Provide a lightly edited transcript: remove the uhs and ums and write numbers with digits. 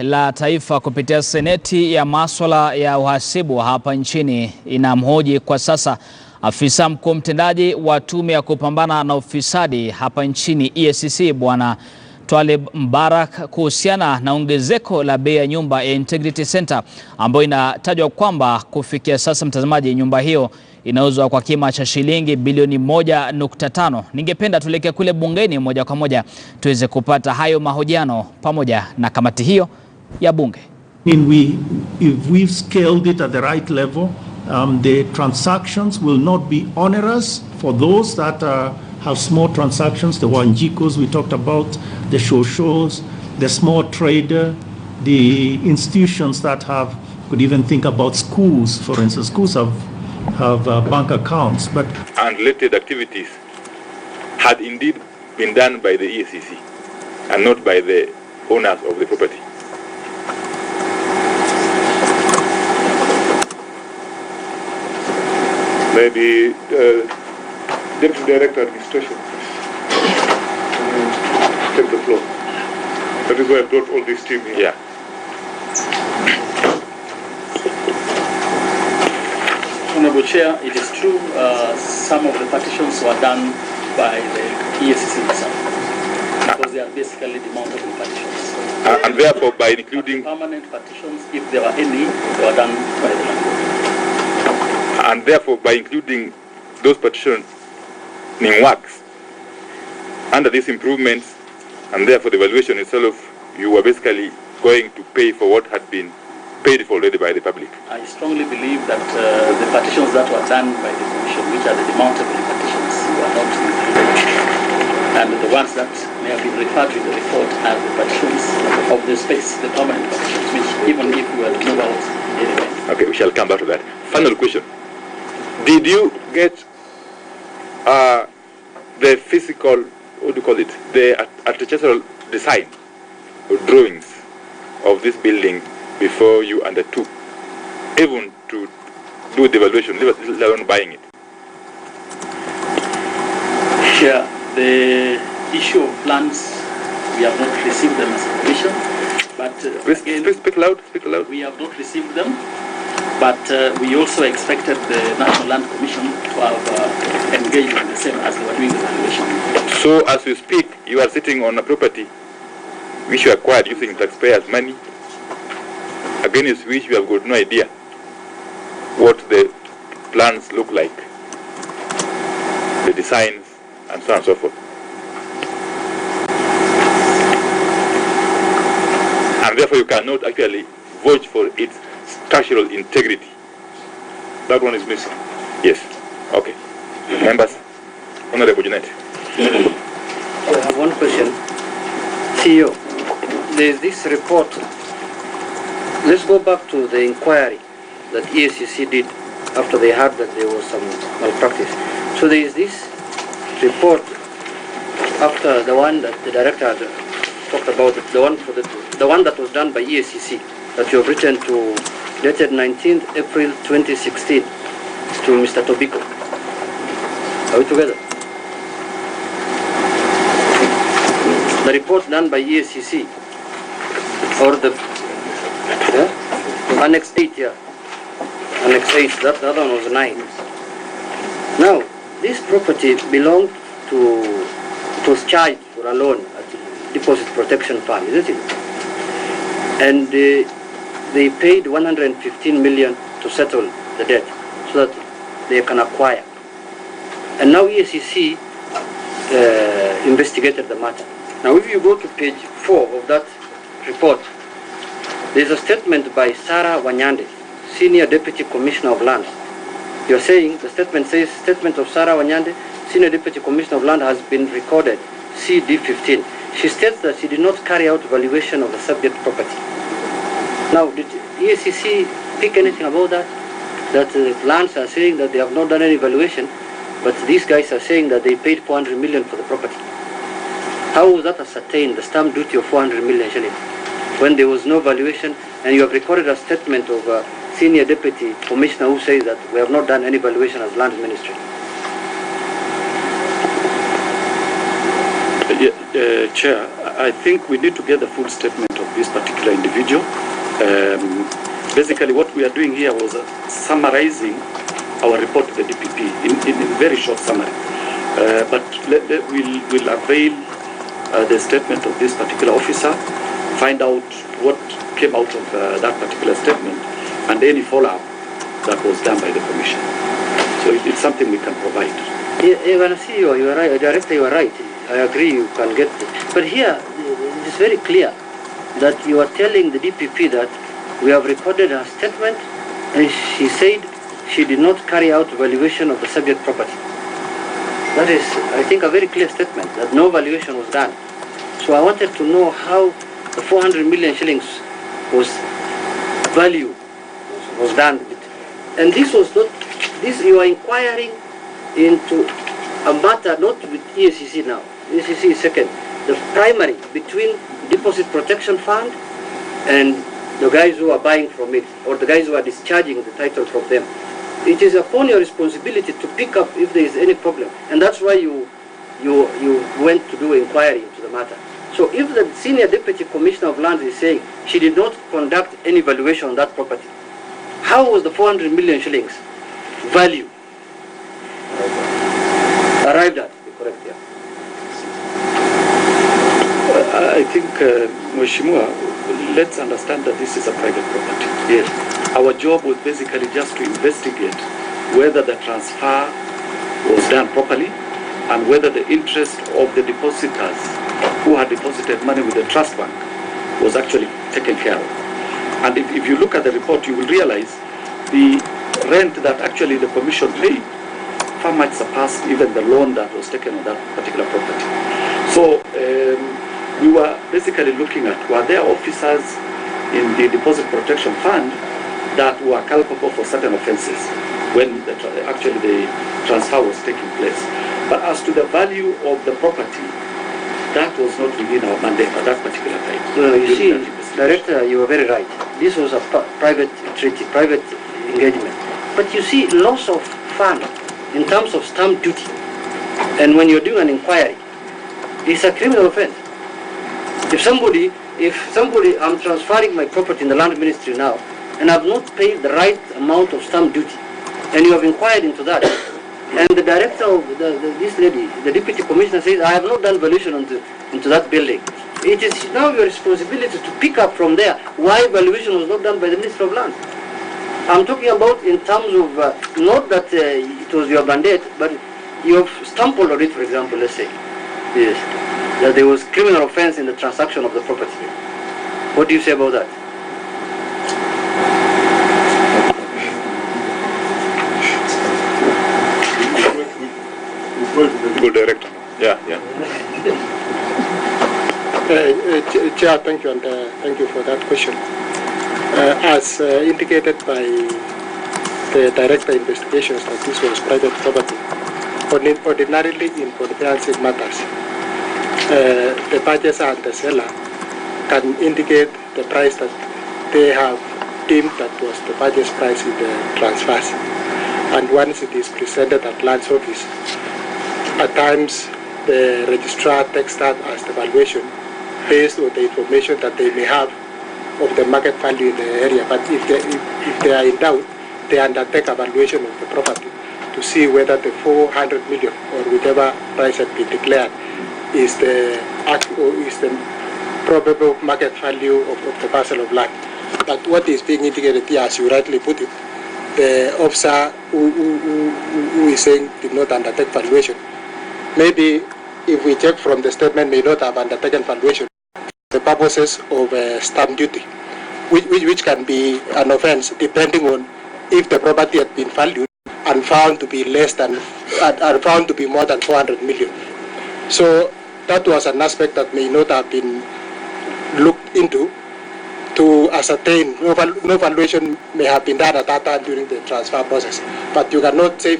la Taifa kupitia Seneti ya masuala ya uhasibu hapa nchini inamhoji kwa sasa afisa mkuu mtendaji wa tume ya kupambana na ufisadi hapa nchini EACC Bwana Twalib Mbarak kuhusiana na ongezeko la bei ya nyumba ya Integrity Center ambayo inatajwa kwamba kufikia sasa, mtazamaji, nyumba hiyo inauzwa kwa kima cha shilingi bilioni 1.5. Ningependa tuleke kule bungeni moja kwa moja tuweze kupata hayo mahojiano pamoja na kamati hiyo ya bunge. If we've scaled it at the right level, the transactions will not be onerous for those that have small transactions, the wanjikos we talked about, the shows, the small trader, the institutions that could even think about schools. For instance, schools have bank accounts, but related activities had indeed been done by the EACC and not by the owners of the property. Maybe Deputy Director Administration, take the floor. That is why I brought all this team here. Yeah. Honorable Chair, it is true some of the partitions were done by the EACC itself, because they are basically demountable partitions. And therefore, by including permanent partitions, if there were any, they were done by the landlord. And therefore, by including those partitions in works under these improvements, and therefore the valuation itself, you were basically going to pay for what had been paid for already by the public. I strongly believe that the partitions that were done by the Commission, which are the demountable partitions, were not included. And the ones that may have been referred to in the report are the partitions of the space, the permanent partitions, which even if we were to move out, they remain. Okay, we shall come back to that. Final question. Did you get the physical, what do you call it, the architectural design or drawings of this building before you undertook even to do the evaluation, let alone buying it? Sure. The issue of plans, we have not received them as a commission, but please speak loud, speak loud. We have not received them, but we also expected the National Land Commission to have engaged in the same as they were doing the evaluation. So as we speak, you are sitting on a property which you acquired using taxpayers' money, against which you have got no idea what the plans look like, the designs, and so on and so forth. And therefore you cannot actually vouch for its structural integrity. That one is missing. Yes. Okay. Members, Honorable Janet. I have one question. CEO, there is this report. Let's go back to the inquiry that EACC did after they heard that there was some malpractice. So there is this report after the one that the director had talked about, the one that was done by EACC that you have written to, dated 19th April 2016 to Mr. Tobiko. Are we together? The report done by EACC or the Annex 8, yeah. Annex 8, that other one was 9. Now, this property belonged to, it was charged for a loan at the Deposit Protection Fund, isn't it? And they paid 115 million to settle the debt so that they can acquire. And now EACC investigated the matter. Now, if you go to page 4 of that report, there's a statement by Sarah Wanyande, Senior Deputy Commissioner of Land. You're saying, the statement says, statement of Sarah Wanyande, Senior Deputy Commissioner of Land has been recorded, CD15. She states that she did not carry out valuation of the subject property. Now, did EACC pick anything about that? That the lands are saying that they have not done any valuation, but these guys are saying that they paid 400 million for the property. How was that ascertained, the stamp duty of 400 million shillings, when there was no valuation, and you have recorded a statement of a Senior Deputy Commissioner who says that we have not done any valuation as Land Ministry? Yeah. Chair, I think we need to get the full statement of this particular individual. Basically, what we are doing here was summarizing our report to the DPP in very short summary. But we'll avail the statement of this particular officer, find out what came out of that particular statement, and any follow-up that was done by the Commission. So it's something we can provide. You are right, Director, you are right. I agree, you can get it. But here, it is very clear that you are telling the DPP that we have recorded her statement, and she said she did not carry out valuation of the subject property. That is, I think, a very clear statement, that no valuation was done. So I wanted to know how the 400 million shillings was value was done. And this was not, this you are inquiring into a matter not with EACC now. EACC is second. The primary between Deposit Protection Fund and the guys who are buying from it, or the guys who are discharging the title from them. It is upon your responsibility to pick up if there is any problem. And that's why you went to do inquiry into the matter. So if the Senior Deputy Commissioner of Lands is saying she did not conduct any valuation on that property, how was the 400 million shillings value arrived at? Correct, yeah. I think, Mheshimiwa, let's understand that this is a private property. Yes. Our job was basically just to investigate whether the transfer was done properly and whether the interest of the depositors who had deposited money with the trust bank was actually taken care of. And if you look at the report, you will realize the rent that actually the Commission paid far much surpassed even the loan that was taken on that particular property. So we were basically looking at, were there officers in the Deposit Protection Fund that were culpable for certain offenses when actually the transfer was taking place. But as to the value of the property, that was not within our mandate at that particular time. So you see, Director, you were very right. This was a private treaty, private engagement. But you see, loss of fund in terms of stamp duty, and when you're doing an inquiry, it's a criminal offense. If somebody, I'm transferring my property in the land ministry now, and I've not paid the right amount of stamp duty, and you have inquired into that, and the director of this lady, the deputy commissioner, says, I have not done valuation into that building. It is now your responsibility to pick up from there why valuation was not done by the Ministry of Land. I'm talking about in terms of, not that it was your mandate, but you have stumbled on it, for example, let's say. Yes. That there was criminal offense in the transaction of the property. What do you say about that? Good director. Yeah. Chair, thank you, and thank you for that question. As indicated by the Director Investigations that this was private property, ordinarily in comprehensive matters, the purchaser and the seller can indicate the price that they have deemed that was the purchase price in the transfers. And once it is presented at Land's office, at times the registrar takes that as the valuation based on the information that they may have of the market value in the area. But if they are in doubt, they undertake a valuation of the property to see whether the 400 million or whichever price had been declared is the probable market value of the parcel of land. But what is being indicated here, as you rightly put it, the officer who is saying did not undertake valuation, maybe if we check from the statement, may not have undertaken valuation for the purposes of stamp duty, which can be an offense depending on if the property had been valued and found to be less than, and found to be more than 400 million. So that was an aspect that may not have been looked into to ascertain. No valuation may have been done at that time during the transfer process, but you cannot say